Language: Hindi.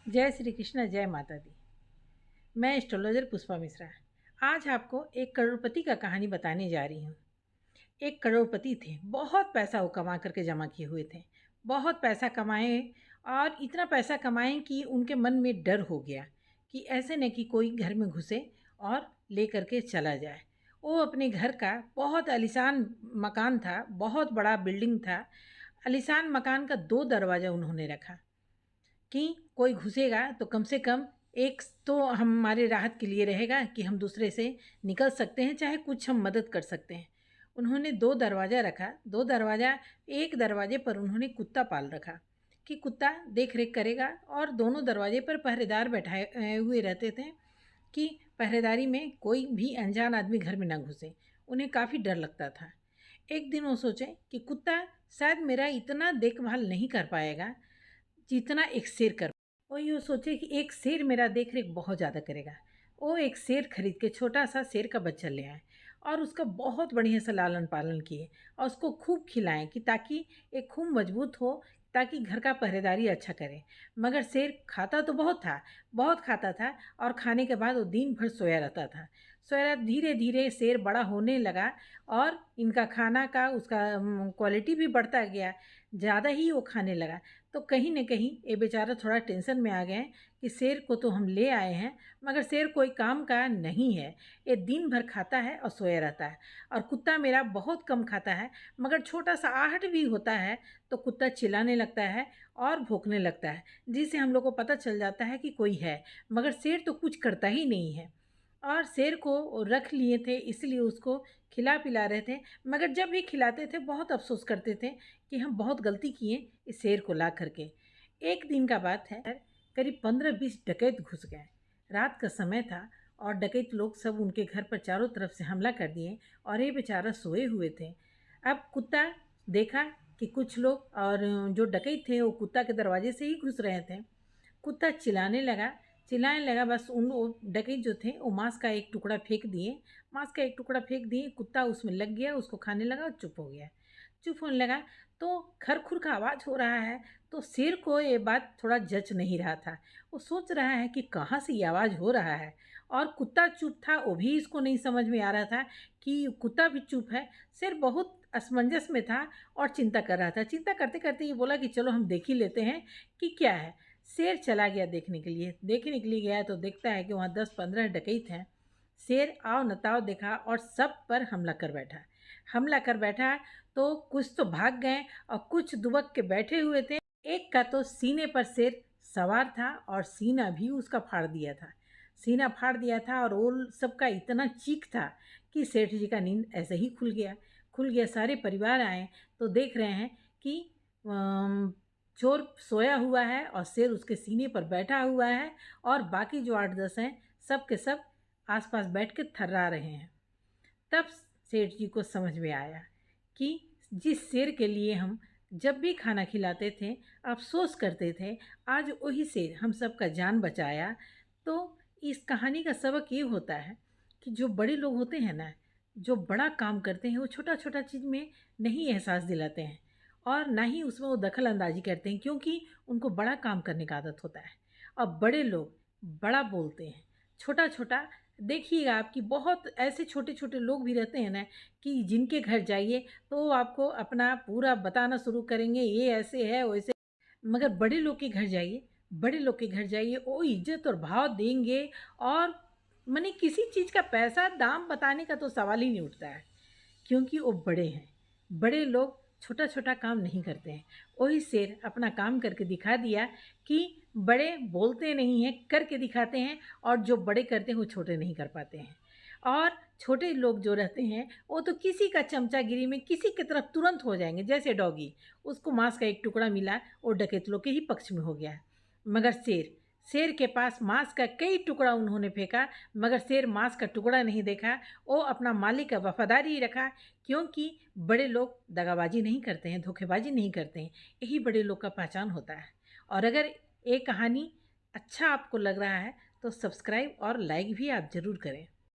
जय श्री कृष्ण, जय माता दी। मैं एस्ट्रोलॉजर पुष्पा मिश्रा आज आपको एक करोड़पति का कहानी बताने जा रही हूँ। एक करोड़पति थे, बहुत पैसा वो कमा करके जमा किए हुए थे। बहुत पैसा कमाए और इतना पैसा कमाए कि उनके मन में डर हो गया कि ऐसे न कि कोई घर में घुसे और ले करके चला जाए। वो अपने घर का बहुत आलीशान मकान था, बहुत बड़ा बिल्डिंग था। आलीशान मकान का 2 दरवाज़ा उन्होंने रखा कि कोई घुसेगा तो कम से कम एक तो हमारे राहत के लिए रहेगा कि हम दूसरे से निकल सकते हैं, चाहे कुछ हम मदद कर सकते हैं। उन्होंने 2 दरवाज़ा रखा, 2 दरवाज़ा, एक दरवाजे पर उन्होंने कुत्ता पाल रखा कि कुत्ता देख रेख करेगा और दोनों दरवाजे पर पहरेदार बैठाए हुए रहते थे कि पहरेदारी में कोई भी अनजान आदमी घर में ना घुसे। उन्हें काफ़ी डर लगता था। एक दिन वो सोचे कि कुत्ता शायद मेरा इतना देखभाल नहीं कर पाएगा जितना एक शेर कर। वही वो सोचे कि एक शेर मेरा देख रेख बहुत ज़्यादा करेगा। वो एक शेर खरीद के छोटा सा शेर का बच्चा ले आए और उसका बहुत बढ़िया से लालन पालन किए और उसको खूब खिलाएं कि ताकि एक खूब मजबूत हो, ताकि घर का पहरेदारी अच्छा करे। मगर शेर खाता तो बहुत था, बहुत खाता था और खाने के बाद वो दिन भर सोया रहता था। सोया धीरे धीरे शेर बड़ा होने लगा और इनका खाना का उसका क्वालिटी भी बढ़ता गया, ज़्यादा ही वो खाने लगा। तो कहीं न कहीं ये बेचारा थोड़ा टेंशन में आ गए कि शेर को तो हम ले आए हैं, मगर शेर कोई काम का नहीं है। ये दिन भर खाता है और सोया रहता है और कुत्ता मेरा बहुत कम खाता है, मगर छोटा-सा आहट भी होता है तो कुत्ता चिल्लाने लगता है और भौंकने लगता है, जिससे हम लोग को पता चल जाता है कि कोई है। मगर शेर तो कुछ करता ही नहीं है और शेर को रख लिए थे, इसलिए उसको खिला-पिला रहे थे। मगर जब भी खिलाते थे बहुत अफ़सोस करते थे कि हम बहुत गलती किए इस शेर को ला करके। एक दिन का बात है, करीब 15-20 डकैत घुस गए। रात का समय था और डकैत लोग सब उनके घर पर चारों तरफ से हमला कर दिए और ये बेचारा सोए हुए थे। अब कुत्ता देखा कि कुछ लोग और जो डकैत थे वो कुत्ता के दरवाजे से ही घुस रहे थे। कुत्ता चिल्लाने लगा, बस उन वो डकैत जो थे वो मांस का एक टुकड़ा फेंक दिए। मांस का एक टुकड़ा फेंक दिए, कुत्ता उसमें लग गया, उसको खाने लगा और चुप हो गया। चुप होने लगा तो खर-खुर का आवाज़ हो रहा है, तो शेर को ये बात थोड़ा जच नहीं रहा था। वो सोच रहा है कि कहाँ से ये आवाज़ हो रहा है और कुत्ता चुप था, वो भी इसको नहीं समझ में आ रहा था कि कुत्ता भी चुप है। शेर बहुत असमंजस में था और चिंता कर रहा था। चिंता करते-करते ये बोला कि चलो हम देख ही लेते हैं कि क्या है। शेर चला गया देखने के लिए। देखने के लिए गया तो देखता है कि वहाँ 10-15 डकैत हैं। शेर आओ-नताओ देखा और सब पर हमला कर बैठा। हमला कर बैठा तो कुछ तो भाग गए और कुछ दुबक के बैठे हुए थे। एक का तो सीने पर शेर सवार था और सीना भी उसका फाड़ दिया था। सीना फाड़ दिया था और वो सबका इतना चीख था कि सेठ जी का नींद ऐसे ही खुल गया। खुल गया, सारे परिवार आए तो देख रहे हैं कि चोर सोया हुआ है और शेर उसके सीने पर बैठा हुआ है और बाकी जो 8-10 हैं सब के सब आस-पास बैठ के थर्रा रहे हैं। तब सेठ जी को समझ में आया कि जिस शेर के लिए हम जब भी खाना खिलाते थे, अफ़सोस करते थे, आज वही शेर हम सबका जान बचाया। तो इस कहानी का सबक ये होता है कि जो बड़े लोग होते हैं ना, जो बड़ा काम करते हैं, वो छोटा-छोटा चीज़ में नहीं एहसास दिलाते हैं और ना ही उसमें वो दखल अंदाज़ी करते हैं, क्योंकि उनको बड़ा काम करने का आदत होता है। और बड़े लोग बड़ा बोलते हैं, छोटा-छोटा देखिएगा आप कि बहुत ऐसे छोटे-छोटे लोग भी रहते हैं ना कि जिनके घर जाइए तो वो आपको अपना पूरा बताना शुरू करेंगे, ये ऐसे है, वैसे। मगर बड़े लोग के घर जाइए, बड़े लोग के घर जाइए, वो इज़्ज़त और भाव देंगे और माने किसी चीज़ का पैसा दाम बताने का तो सवाल ही नहीं उठता है, क्योंकि वो बड़े हैं। बड़े लोग छोटा-छोटा काम नहीं करते हैं। वही शेर अपना काम करके दिखा दिया कि बड़े बोलते नहीं हैं, करके दिखाते हैं और जो बड़े करते हैं वो छोटे नहीं कर पाते हैं। और छोटे लोग जो रहते हैं वो तो किसी का चमचागिरी में किसी की तरफ तुरंत हो जाएँगे, जैसे डॉगी, उसको मांस का एक टुकड़ा मिला, वो डकैत लोग के ही पक्ष में हो गया। मगर शेर के पास मांस का कई टुकड़ा उन्होंने फेंका, मगर शेर मांस का टुकड़ा नहीं देखा। वो अपना मालिक का वफ़ादारी रखा, क्योंकि बड़े लोग दगाबाजी नहीं करते हैं, धोखेबाजी नहीं करते हैं। यही बड़े लोग का पहचान होता है। और अगर ये कहानी अच्छा आपको लग रहा है तो सब्सक्राइब और लाइक भी आप ज़रूर करें।